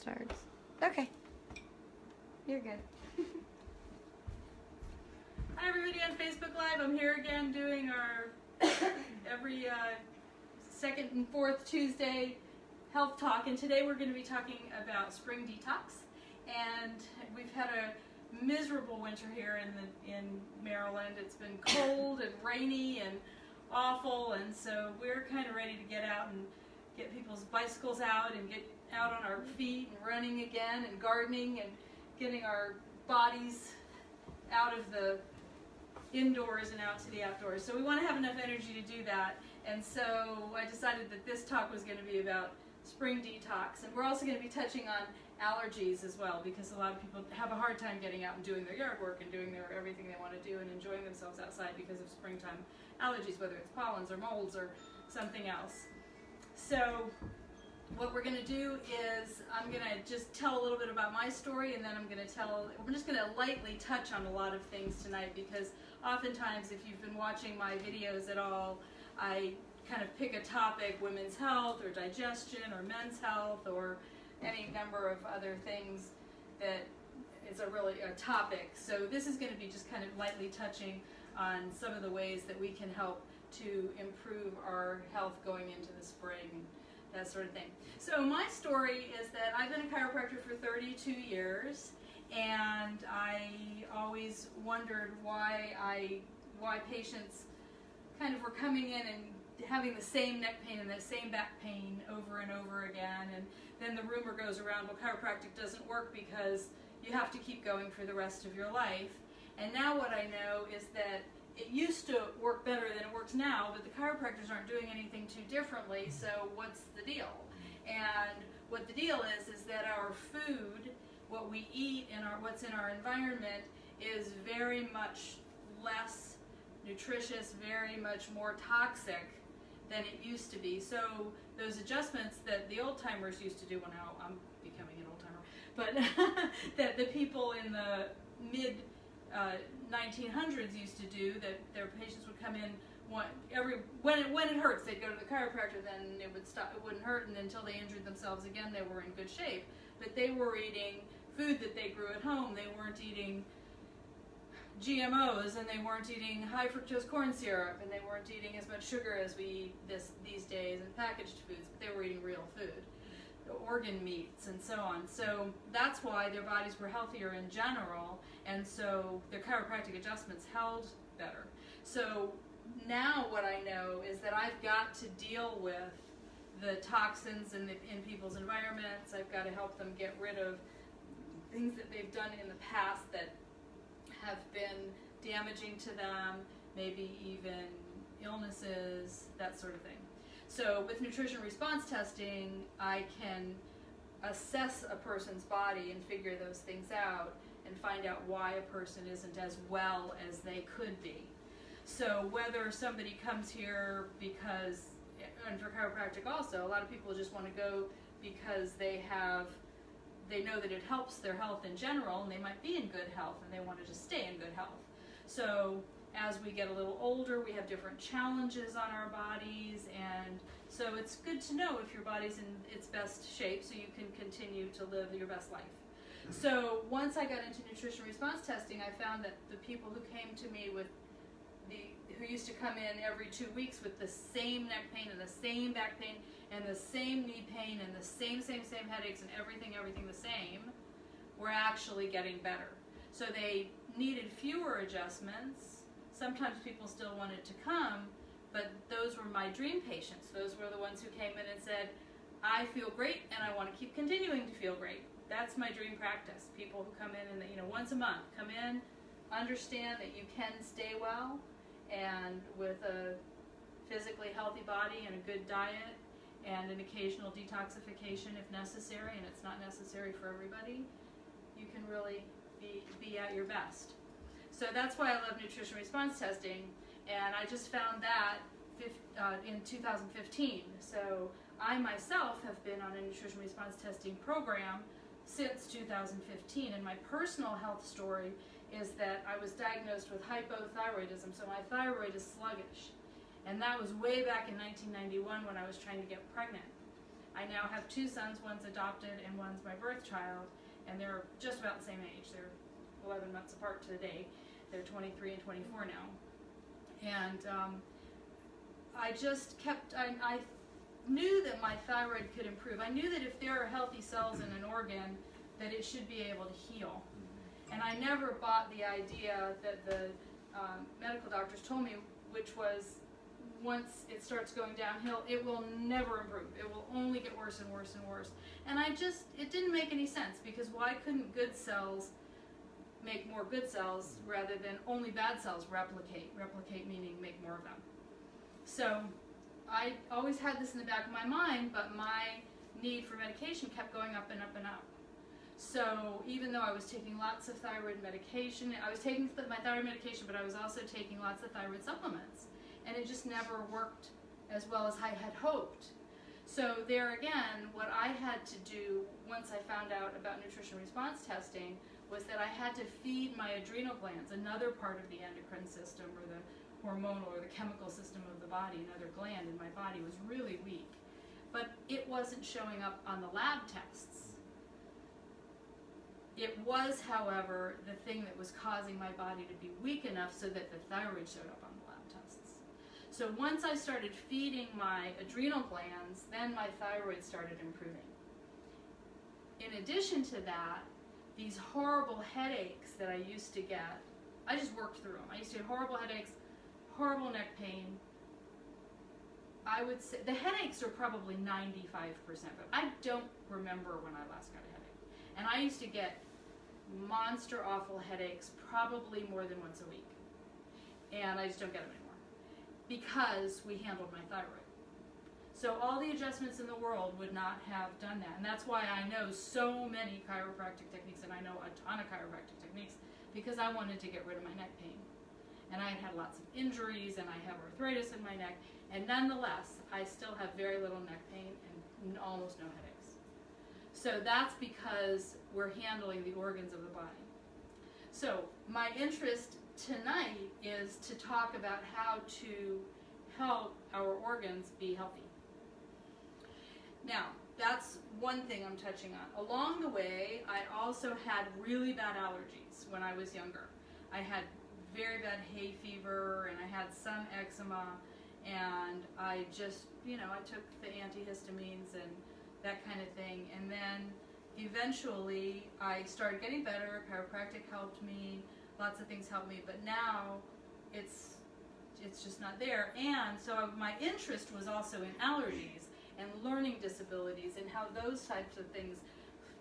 starts. Okay. You're good. Hi everybody on Facebook Live. I'm here again doing our every second and fourth Tuesday health talk, and today we're going to be talking about spring detox. And we've had a miserable winter here in Maryland. It's been cold and rainy and awful, and so we're kind of ready to get out and get people's bicycles out and get out on our feet and running again and gardening and getting our bodies out of the indoors and out to the outdoors. So we want to have enough energy to do that, and so I decided that this talk was going to be about spring detox, and we're also going to be touching on allergies as well, because a lot of people have a hard time getting out and doing their yard work and doing their everything they want to do and enjoying themselves outside because of springtime allergies, whether it's pollens or molds or something else. So what we're going to do is I'm going to just tell a little bit about my story, and then we're just going to lightly touch on a lot of things tonight, because oftentimes if you've been watching my videos at all, I kind of pick a topic, women's health or digestion or men's health or any number of other things that is a topic. So this is going to be just kind of lightly touching on some of the ways that we can help to improve our health going into the spring, that sort of thing. So my story is that I've been a chiropractor for 32 years, and I always wondered why patients kind of were coming in and having the same neck pain and the same back pain over and over again, and then the rumor goes around, well, chiropractic doesn't work because you have to keep going for the rest of your life. And now what I know is that it used to work better than it works now, but the chiropractors aren't doing anything too differently, so what's the deal? And what the deal is that our food, what we eat, and what's in our environment is very much less nutritious, very much more toxic than it used to be. So those adjustments that the old timers used to do, well, now I'm becoming an old timer, but that the people in the mid 1900s used to do, that their patients would come in when it hurts, they'd go to the chiropractor, then it would stop, it wouldn't hurt, and until they injured themselves again, they were in good shape. But they were eating food that they grew at home. They weren't eating GMOs, and they weren't eating high fructose corn syrup, and they weren't eating as much sugar as we eat these days and packaged foods, but they were eating real food, organ meats and so on. So that's why their bodies were healthier in general, and so their chiropractic adjustments held better. So now what I know is that I've got to deal with the toxins in people's environments. I've got to help them get rid of things that they've done in the past that have been damaging to them, maybe even illnesses, that sort of thing. So with nutrition response testing, I can assess a person's body and figure those things out and find out why a person isn't as well as they could be. So whether somebody comes here because, and for chiropractic also, a lot of people just want to go because they know that it helps their health in general, and they might be in good health and they want to just stay in good health. So as we get a little older, we have different challenges on our bodies, and so it's good to know if your body's in its best shape so you can continue to live your best life. So once I got into nutrition response testing, I found that the people who came to me who used to come in every 2 weeks with the same neck pain and the same back pain and the same knee pain and the same headaches and everything the same, were actually getting better. So they needed fewer adjustments. Sometimes people still wanted to come, but those were my dream patients. Those were the ones who came in and said, I feel great and I want to keep continuing to feel great. That's my dream practice. People who come in and once a month, come in, understand that you can stay well, and with a physically healthy body and a good diet and an occasional detoxification if necessary, and it's not necessary for everybody, you can really be at your best. So that's why I love nutrition response testing, and I just found that in 2015. So I myself have been on a nutrition response testing program since 2015, and my personal health story is that I was diagnosed with hypothyroidism, so my thyroid is sluggish. And that was way back in 1991 when I was trying to get pregnant. I now have 2 sons, one's adopted and one's my birth child, and they're just about the same age. They're 11 months apart today. They're 23 and 24 now. And I just kept, I knew that my thyroid could improve. I knew that if there are healthy cells in an organ, that it should be able to heal. And I never bought the idea that the medical doctors told me, which was once it starts going downhill, it will never improve. It will only get worse and worse and worse. And it didn't make any sense, because why couldn't good cells make more good cells rather than only bad cells replicate? Replicate meaning make more of them. So I always had this in the back of my mind, but my need for medication kept going up and up and up. So even though I was taking lots of thyroid medication, I was taking my thyroid medication, but I was also taking lots of thyroid supplements. And it just never worked as well as I had hoped. So there again, what I had to do once I found out about nutrition response testing was that I had to feed my adrenal glands, another part of the endocrine system, or the hormonal or the chemical system of the body. Another gland in my body was really weak. But it wasn't showing up on the lab tests. It was, however, the thing that was causing my body to be weak enough so that the thyroid showed up on the lab tests. So once I started feeding my adrenal glands, then my thyroid started improving. In addition to that, these horrible headaches that I used to get, I just worked through them. I used to get horrible headaches, horrible neck pain. I would say the headaches are probably 95%, but I don't remember when I last got a headache. And I used to get monster awful headaches probably more than once a week. And I just don't get them anymore because we handled my thyroid. So all the adjustments in the world would not have done that. And that's why I know so many chiropractic techniques, and I know a ton of chiropractic techniques, because I wanted to get rid of my neck pain. And I had lots of injuries, and I have arthritis in my neck, and nonetheless, I still have very little neck pain and almost no headaches. So that's because we're handling the organs of the body. So my interest tonight is to talk about how to help our organs be healthy. Now, that's one thing I'm touching on. Along the way, I also had really bad allergies when I was younger. I had very bad hay fever, and I had some eczema, and I just, I took the antihistamines and that kind of thing. And then eventually I started getting better. Chiropractic helped me. Lots of things helped me. But now it's just not there. And so my interest was also in allergies and learning disabilities and how those types of things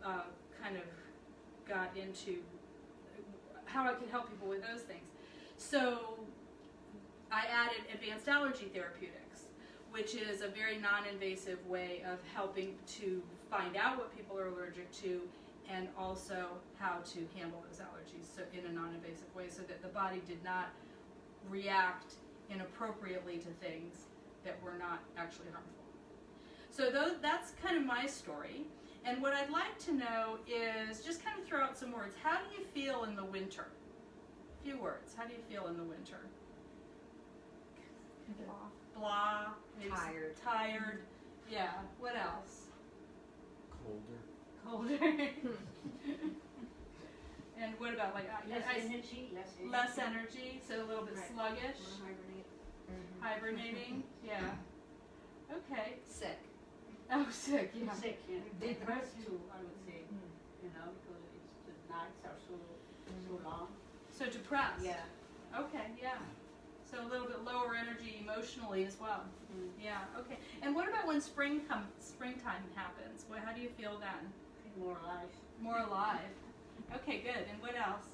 kind of got into how I could help people with those things. So I added advanced allergy therapeutics, which is a very non-invasive way of helping to find out what people are allergic to and also how to handle those allergies in a non-invasive way so that the body did not react inappropriately to things that were not actually harmful. So that's kind of my story. And what I'd like to know is just kind of throw out some words. How do you feel in the winter? A few words. How do you feel in the winter? Blah. Maybe Tired. Tired. Yeah. What else? Colder. And what about Less energy. Less energy, so a little bit Right. sluggish. Hibernate. Hibernating. Yeah. Okay. Sick. Oh, sick. Yeah. Sick, yeah. Depressed too, I would say. Because the nights are so long. So depressed. Yeah. Okay. Yeah. So a little bit lower energy emotionally as well. Yeah. Okay. And what about when springtime happens? How do you feel then? More alive. More alive. Okay. Good. And what else?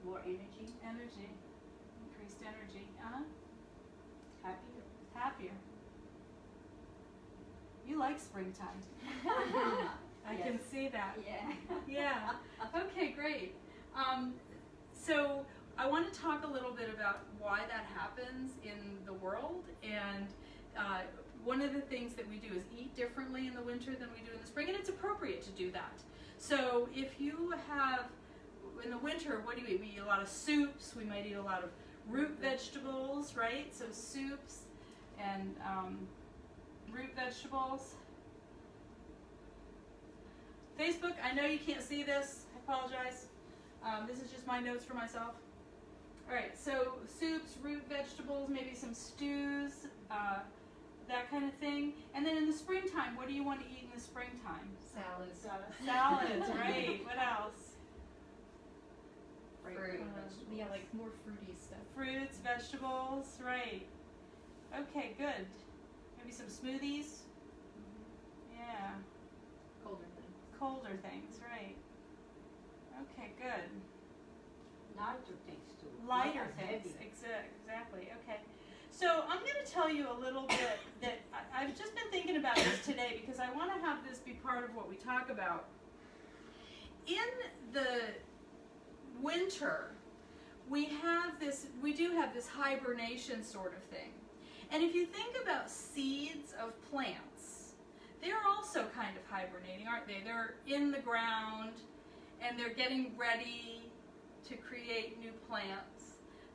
More energy. Energy. Increased energy. Happier. Happier. You like springtime. I can see that. Yeah. Yeah. Okay, great. So I want to talk a little bit about why that happens in the world. And one of the things that we do is eat differently in the winter than we do in the spring, and it's appropriate to do that. So if you have, in the winter, what do we eat? We eat a lot of soups. We might eat a lot of root vegetables, right? So soups and root vegetables. Facebook, I know you can't see this. I apologize. This is just my notes for myself. All right, so soups, root vegetables, maybe some stews, that kind of thing. And then in the springtime, what do you want to eat in the springtime? Salads. Salads, right. What else? Fruit. Yeah, like more fruity stuff. Fruits, vegetables, right. Okay, good. Maybe some smoothies. Yeah. Colder things. Colder things, right. Okay, good. Lighter things too. Lighter Not as things, heavy. exactly, okay. So I'm going to tell you a little bit that I've just been thinking about this today because I want to have this be part of what we talk about. In the winter, we do have this hibernation sort of thing. And if you think about seeds of plants, they're also kind of hibernating, aren't they? They're in the ground and they're getting ready to create new plants.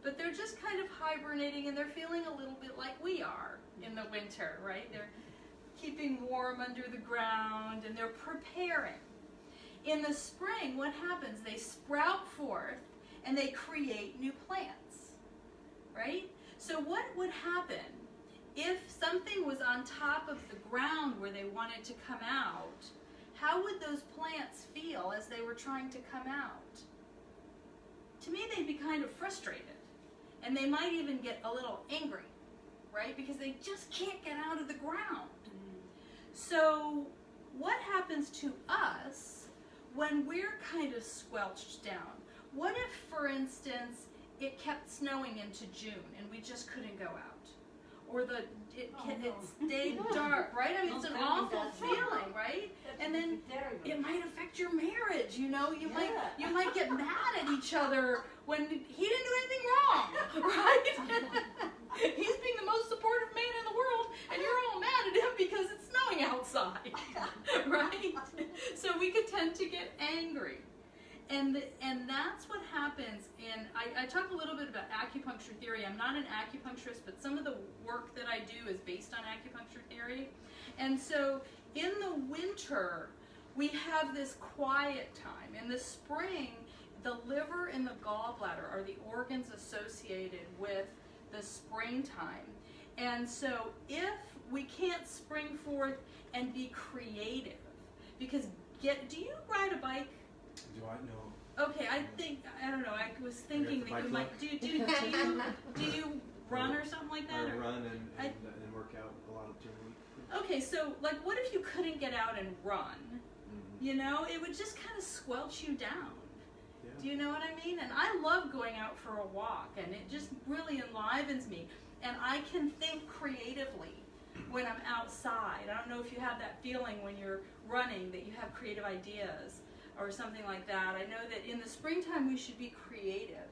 But they're just kind of hibernating and they're feeling a little bit like we are in the winter, right? They're keeping warm under the ground and they're preparing. In the spring, what happens? They sprout forth and they create new plants, right? So what would happen if something was on top of the ground where they wanted to come out? How would those plants feel as they were trying to come out? To me, they'd be kind of frustrated. And they might even get a little angry, right? Because they just can't get out of the ground. So what happens to us when we're kind of squelched down? What if, for instance, it kept snowing into June and we just couldn't go out? Or it stayed dark, right? I mean, it's an awful feeling, right? And then it might affect your marriage, you know? You might get mad at each other when he didn't do anything wrong, right? He's being the most supportive man in the world, and you're all mad at him because it's snowing outside, right? So we could tend to get angry. And that's what happens I talk a little bit about acupuncture theory. I'm not an acupuncturist, but some of the work that I do is based on acupuncture theory. And so in the winter, we have this quiet time. In the spring, the liver and the gallbladder are the organs associated with the springtime. And so if we can't spring forth and be creative, because do you ride a bike? Do I know? Okay, I don't know, I was thinking that you might, do you run or something like that? I run and work out a lot during the week. Okay, so like what if you couldn't get out and run? You know, it would just kind of squelch you down. Yeah. Do you know what I mean? And I love going out for a walk and it just really enlivens me. And I can think creatively when I'm outside. I don't know if you have that feeling when you're running that you have creative ideas or something like that. I know that in the springtime we should be creative.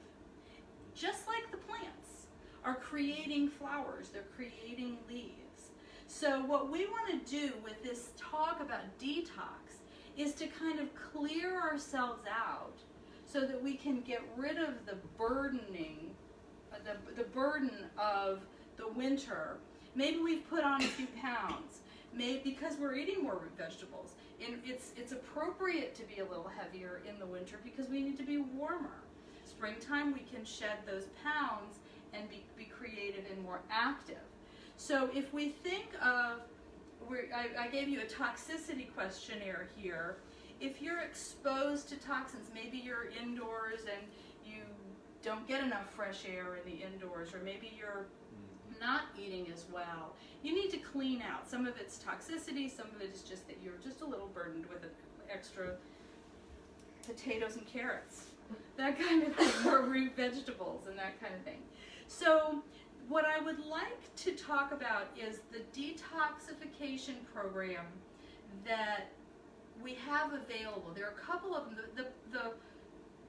Just like the plants are creating flowers, they're creating leaves. So what we want to do with this talk about detox is to kind of clear ourselves out so that we can get rid of the burdening, the burden of the winter. Maybe we've put on a few pounds, maybe because we're eating more root vegetables. And it's appropriate to be a little heavier in the winter because we need to be warmer. Springtime, we can shed those pounds and be creative and more active. So if we think of, I gave you a toxicity questionnaire here. If you're exposed to toxins, maybe you're indoors and you don't get enough fresh air in the indoors, or maybe you're not eating as well. You need to clean out. Some of it's toxicity, some of it is just that you're just a little burdened with extra potatoes and carrots, that kind of thing, more root vegetables and that kind of thing. So what I would like to talk about is the detoxification program that we have available. There are a couple of them. The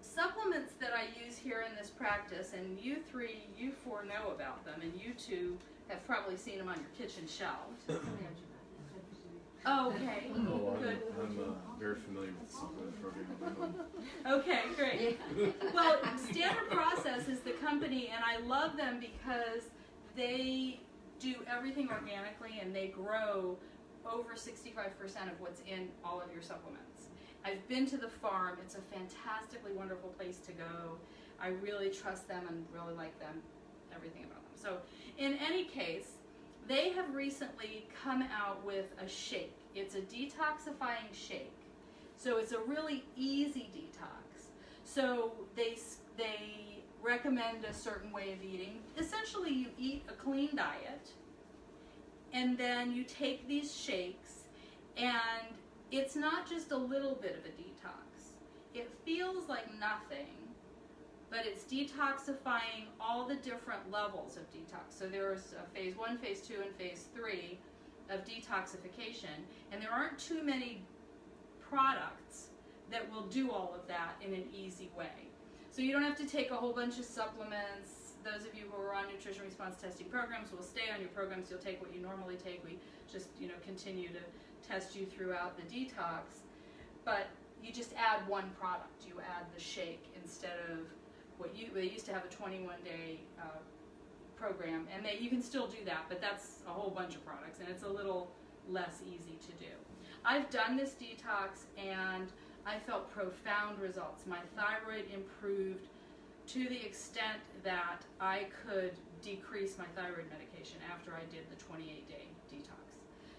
supplements that I use here in this practice, and you four know about them, and you two have probably seen them on your kitchen shelf. Oh, okay, good. I'm very familiar with the supplement program. Okay, great. Well, Standard Process is the company, and I love them because they do everything organically, and they grow over 65% of what's in all of your supplements. I've been to the farm. It's a fantastically wonderful place to go. I really trust them and really like them, everything about them. So in any case, they have recently come out with a shake. It's a detoxifying shake. So it's a really easy detox. So they recommend a certain way of eating. Essentially, you eat a clean diet, and then you take these shakes, and it's not just a little bit of a detox. It feels like nothing, but it's detoxifying all the different levels of detox. So there's phase 1, phase 2, and phase 3 of detoxification, and there aren't too many products that will do all of that in an easy way. So you don't have to take a whole bunch of supplements. Those of you who are on nutrition response testing programs will stay on your programs. You'll take what you normally take. We just, continue to test you throughout the detox. But you just add one product. You add the shake instead of they used to have a 21-day program, and you can still do that, but that's a whole bunch of products, and it's a little less easy to do. I've done this detox, and I felt profound results. My thyroid improved to the extent that I could decrease my thyroid medication after I did the 28-day detox.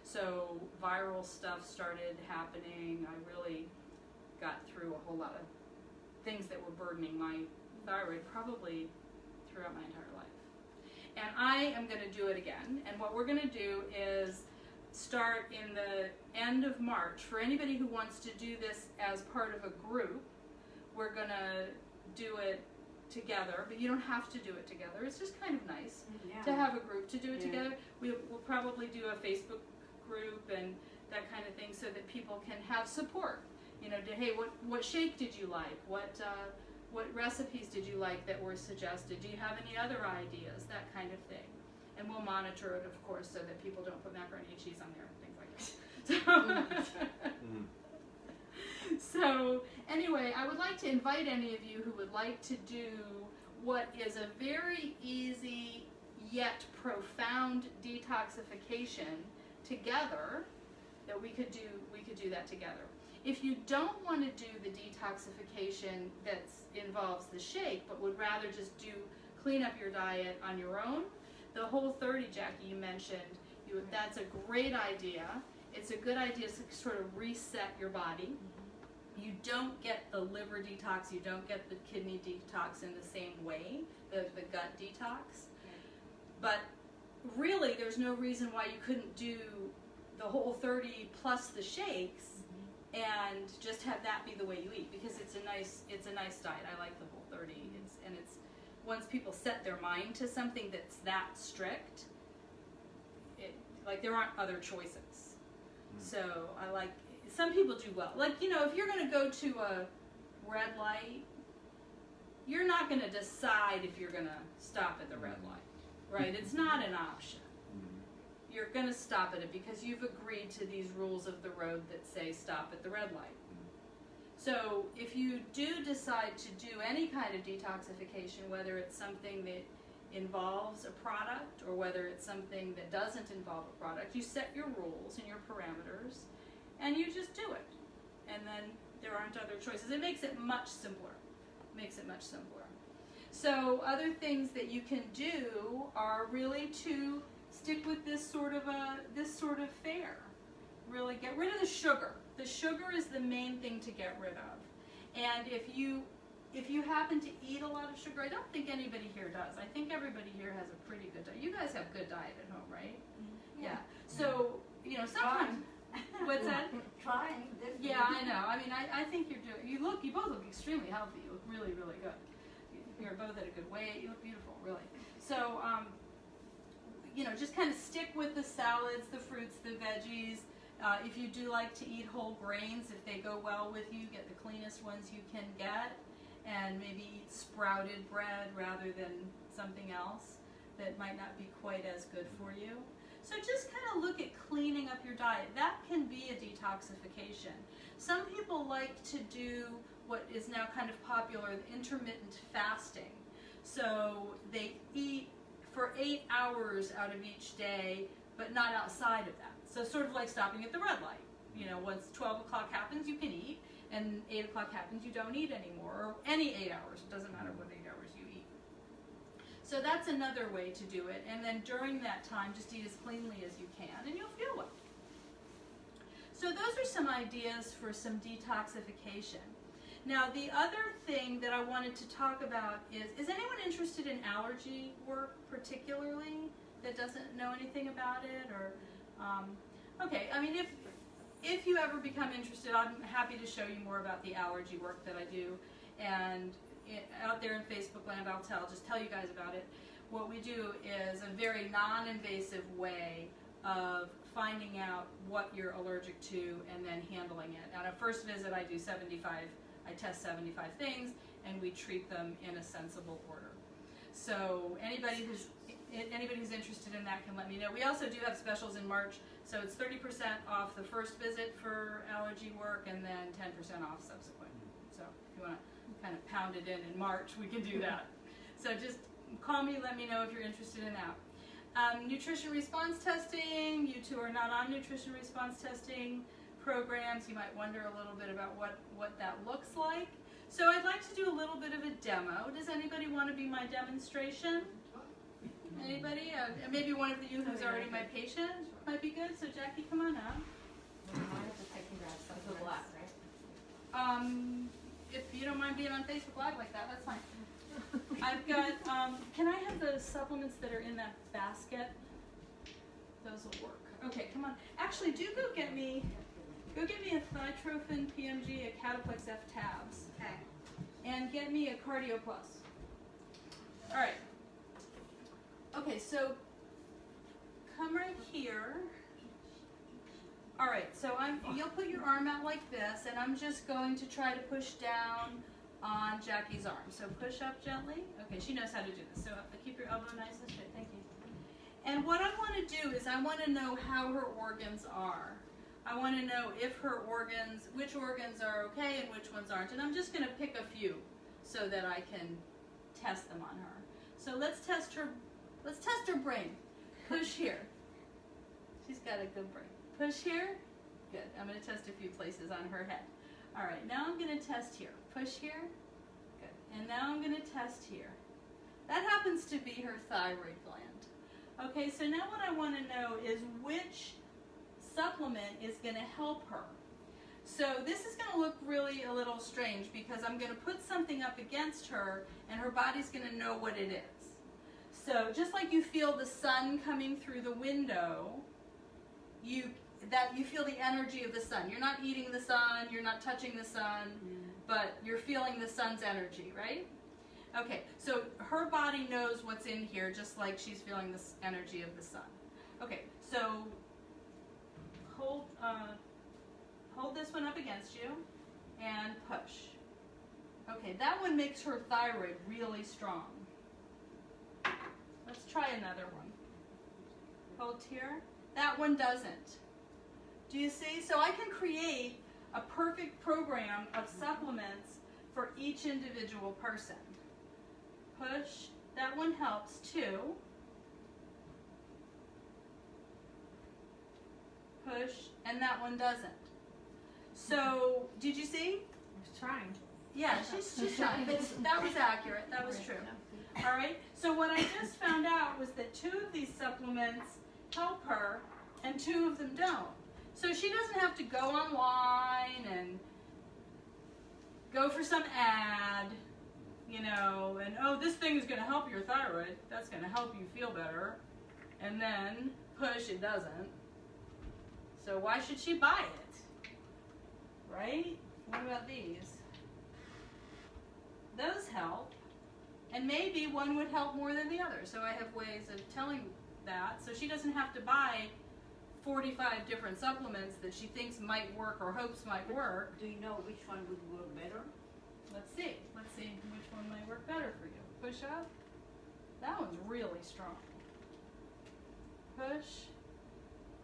So viral stuff started happening. I really got through a whole lot of things that were burdening my thyroid probably throughout my entire life. And I am going to do it again. And what we're going to do is start in the end of March. For anybody who wants to do this as part of a group, we're going to do it together, but you don't have to do it together. It's just kind of nice to have a group to do it together. We'll probably do a Facebook group and that kind of thing so that people can have support. Hey, what shake did you like? What recipes did you like that were suggested? Do you have any other ideas? That kind of thing. And we'll monitor it, of course, so that people don't put macaroni and cheese on there and things like that. So anyway, I would like to invite any of you who would like to do what is a very easy yet profound detoxification together, that we could do that together. If you don't want to do the detoxification that involves the shake, but would rather just clean up your diet on your own, the Whole30, Jackie, you mentioned, that's a great idea. It's a good idea to sort of reset your body. You don't get the liver detox, you don't get the kidney detox in the same way, the gut detox. But really, there's no reason why you couldn't do the Whole30 plus the shakes and just have that be the way you eat, because it's a nice diet. I like the Whole30. It's once people set their mind to something that's that strict, there aren't other choices. So I like. Some people do well. If you're going to go to a red light, you're not going to decide if you're going to stop at the red light, right? It's not an option. You're going to stop at it because you've agreed to these rules of the road that say stop at the red light. So if you do decide to do any kind of detoxification, whether it's something that involves a product or whether it's something that doesn't involve a product, you set your rules and your parameters, and you just do it. And then there aren't other choices. It makes it much simpler. So other things that you can do are really to stick with this sort of fare. Really get rid of the sugar. The sugar is the main thing to get rid of. And if you happen to eat a lot of sugar, I don't think anybody here does. I think everybody here has a pretty good diet. You guys have good diet at home, right? Yeah. So, sometimes. What's that? Trying. Yeah, I know. I mean, I think you both look extremely healthy. You look really, really good. You're both at a good weight. You look beautiful, really. So, just kind of stick with the salads, the fruits, the veggies. If you do like to eat whole grains, if they go well with you, get the cleanest ones you can get, and maybe eat sprouted bread rather than something else that might not be quite as good for you. So just kind of look at cleaning up your diet. That can be a detoxification. Some people like to do what is now kind of popular, intermittent fasting. So they eat for 8 hours out of each day, but not outside of that. So sort of like stopping at the red light. Once 12 o'clock happens, you can eat, and 8 o'clock happens, you don't eat anymore, or any 8 hours. It doesn't matter what 8 hours you eat. So that's another way to do it. And then during that time, just eat as cleanly as you can, and you'll feel well. So those are some ideas for some detoxification. Now, the other thing that I wanted to talk about is anyone interested in allergy work particularly that doesn't know anything about it? Or, okay, I mean, if you ever become interested, I'm happy to show you more about the allergy work that I do. And out there in Facebook land, I'll just tell you guys about it. What we do is a very non-invasive way of finding out what you're allergic to and then handling it. On a first visit, I test 75 things, and we treat them in a sensible order. So anybody who's interested in that can let me know. We also do have specials in March, so it's 30% off the first visit for allergy work and then 10% off subsequent. So if you want to kind of pound it in March, we can do that. So just call me, let me know if you're interested in that. Nutrition response testing, you two are not on nutrition response testing programs. You might wonder a little bit about what that looks like. So I'd like to do a little bit of a demo. Does anybody want to be my demonstration? Anybody? Maybe one of you who's already my patient might be good. So Jackie, come on up. If you don't mind being on Facebook Live like that, that's fine. I've got, can I have the supplements that are in that basket? Those will work. Okay, come on. Actually, go get me a Thytrophin PMG, a Cataplex F tabs. Okay. And get me a Cardio Plus. All right. Okay, so come right here. All right, so you'll put your arm out like this, and I'm just going to try to push down on Jackie's arm. So push up gently. Okay, she knows how to do this. So keep your elbow nice and straight. Thank you. And what I want to do is I want to know how her organs are. I want to know which organs are okay and which ones aren't. And I'm just going to pick a few so that I can test them on her. So let's test her brain. Push here. She's got a good brain. Push here. Good. I'm going to test a few places on her head. All right, now I'm going to test here. Push here. Good. And now I'm going to test here. That happens to be her thyroid gland. Okay, so now what I want to know is which supplement is going to help her. So this is going to look really a little strange because I'm going to put something up against her and her body's going to know what it is. So just like you feel the sun coming through the window, you feel the energy of the sun. You're not eating the sun, you're not touching the sun, but you're feeling the sun's energy, right? Okay, so her body knows what's in here just like she's feeling the energy of the sun. Okay, so hold this one up against you and push. Okay, that one makes her thyroid really strong. Let's try another one. Hold here. That one doesn't. Do you see? So I can create a perfect program of supplements for each individual person. Push. That one helps too. Push. And that one doesn't. So, did you see? I was trying. Yeah, she's trying. But that was accurate. That was true. All right. So what I just found out was that 2 of these supplements help her and 2 of them don't. So she doesn't have to go online and go for some ad, and oh, this thing is going to help your thyroid. That's going to help you feel better. And then push, it doesn't. So why should she buy it? Right? What about these? Those help. And maybe one would help more than the other. So I have ways of telling that. So she doesn't have to buy 45 different supplements that she thinks might work or hopes might work. Do you know which one would work better? Let's see. Let's see which one might work better for you. Push up. That one's really strong. Push.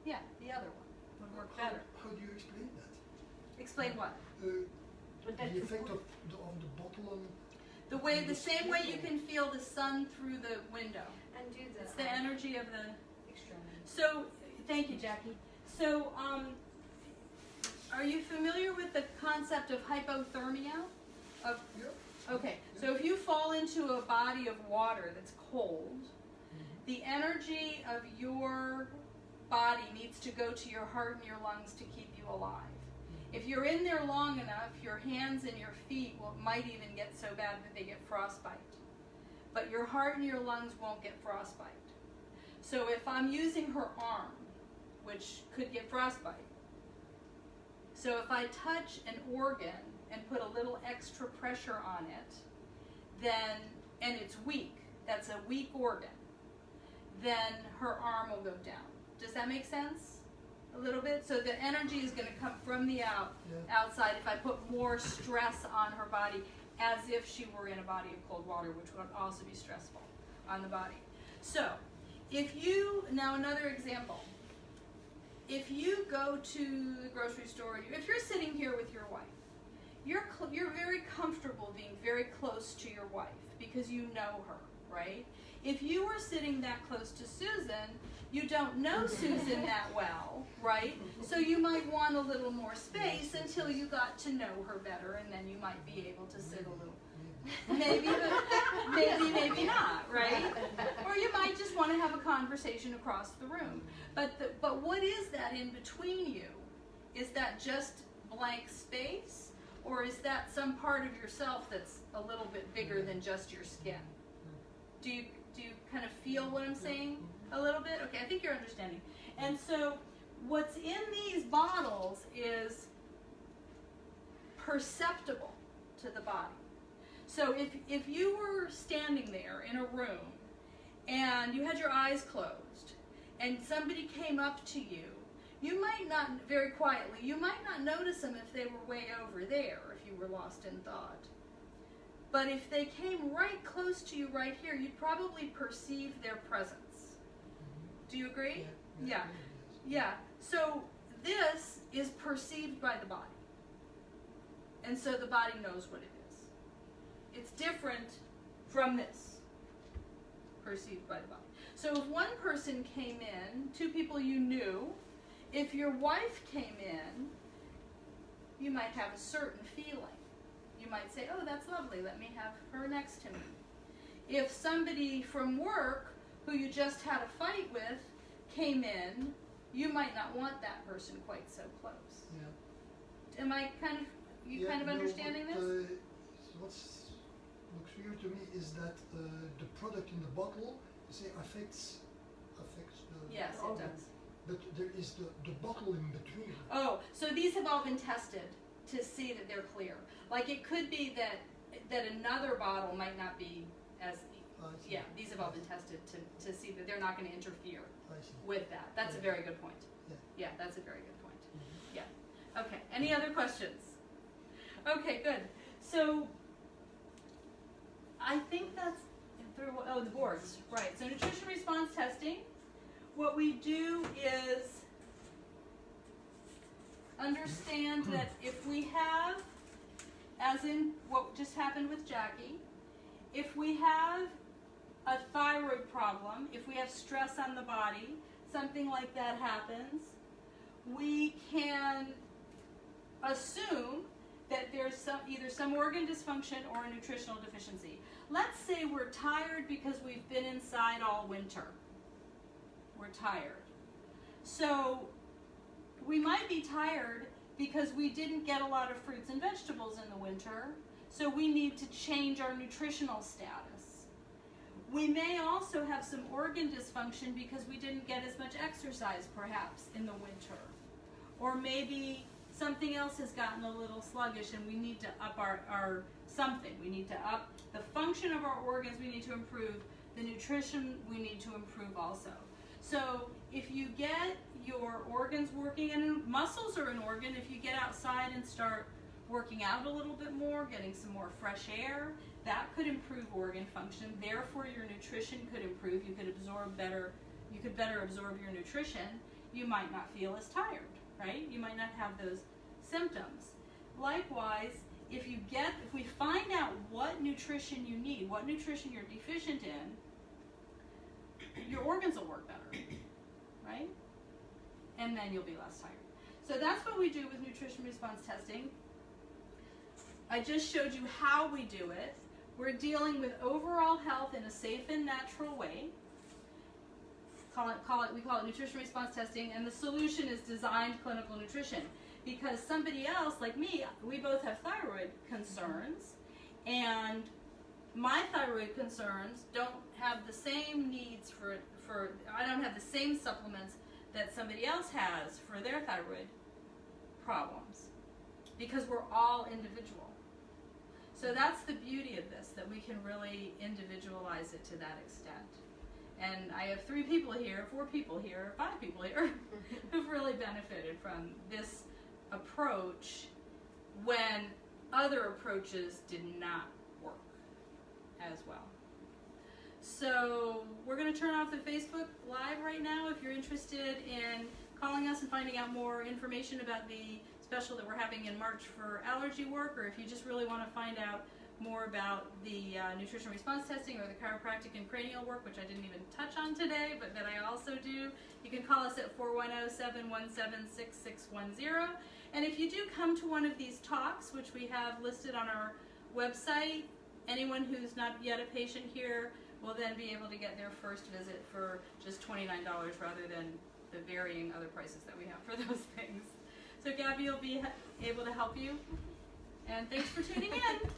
Yeah, the other one would work better. How do you explain that? Explain what? The effect of the bottle on... The same way you can feel the sun through the window. And do the... It's the energy of the... extra. So, thank you, Jackie. So, Are you familiar with the concept of hypothermia? Of, Yeah. okay, so if you fall into a body of water that's cold, the energy of your body needs to go to your heart and your lungs to keep you alive. If you're in there long enough, your hands and your feet might even get so bad that they get frostbite. But your heart and your lungs won't get frostbite. So if I'm using her arm, which could get frostbite, so if I touch an organ and put a little extra pressure on it, then, and it's weak, that's a weak organ, then her arm will go down. Does that make sense? A little bit? So the energy is going to come from the outside if I put more stress on her body, as if she were in a body of cold water, which would also be stressful on the body. So, if you, now another example, if you go to the grocery store, if you're sitting here with your wife, you're very comfortable being very close to your wife because you know her, right? If you were sitting that close to Susan, you don't know Susan that well, right? So you might want a little more space until you got to know her better, and then you might be able to sit a little. Maybe not, right? Or you might just want to have a conversation across the room. But what is that in between you? Is that just blank space, or is that some part of yourself that's a little bit bigger than just your skin? Do you kind of feel what I'm saying a little bit? Okay, I think you're understanding. And so what's in these bottles is perceptible to the body. So if you were standing there in a room and you had your eyes closed and somebody came up to you, you might not, very quietly, you might not notice them if they were way over there, if you were lost in thought. But if they came right close to you right here, you'd probably perceive their presence. Do you agree? Yeah. So this is perceived by the body. And so the body knows what it is. It's different from this, perceived by the body. So if one person came in, two people you knew, if your wife came in, you might have a certain feeling. You might say, oh, that's lovely, let me have her next to me. If somebody from work who you just had a fight with came in, you might not want that person quite so close. Yeah. Am I kind of understanding this? What looks weird to me is that the product in the bottle, say, affects the Yes, it organ. does. But there is the bottle in between. Oh, so these have all been tested to see that they're clear. Like it could be that another bottle might not be as, yeah, these have all been tested to see that they're not going to interfere with that. That's a very good point. Yeah, that's a very good point. Yeah. Okay, any other questions? Okay, good. So I think that's through, the boards, right. So nutrition response testing, what we do is understand that if we have, as in what just happened with Jackie, if we have a thyroid problem, if we have stress on the body, something like that happens, we can assume that there's either some organ dysfunction or a nutritional deficiency. Let's say we're tired because we've been inside all winter. We're tired. So we might be tired because we didn't get a lot of fruits and vegetables in the winter, so we need to change our nutritional status. We may also have some organ dysfunction because we didn't get as much exercise perhaps in the winter. Or maybe something else has gotten a little sluggish and we need to up our something. We need to up the function of our organs, we need to improve. The nutrition we need to improve also. So if you get your organs working, and muscles are an organ, if you get outside and start working out a little bit more, getting some more fresh air, that could improve organ function. Therefore your nutrition could improve. You could absorb better, you could better absorb your nutrition. You might not feel as tired, right? You might not have those symptoms. Likewise, if we find out what nutrition you need, what nutrition you're deficient in, your organs will work better, right? And then you'll be less tired. So that's what we do with nutrition response testing. I just showed you how we do it. We're dealing with overall health in a safe and natural way. We call it nutrition response testing, and the solution is designed clinical nutrition. Because somebody else, like me, we both have thyroid concerns, and my thyroid concerns don't have the same needs I don't have the same supplements that somebody else has for their thyroid problems, because we're all individual. So that's the beauty of this, that we can really individualize it to that extent. And I have 3 people here, 4 people here, 5 people here who've really benefited from this approach when other approaches did not work as well. So we're going to turn off the Facebook Live right now. If you're interested in calling us and finding out more information about the special that we're having in March for allergy work, or if you just really want to find out more about the nutrition response testing or the chiropractic and cranial work, which I didn't even touch on today, but that I also do, you can call us at 410-717-6610. And if you do come to one of these talks, which we have listed on our website, anyone who's not yet a patient here will then be able to get their first visit for just $29 rather than the varying other prices that we have for those things. So Gabby will be able to help you. And thanks for tuning in.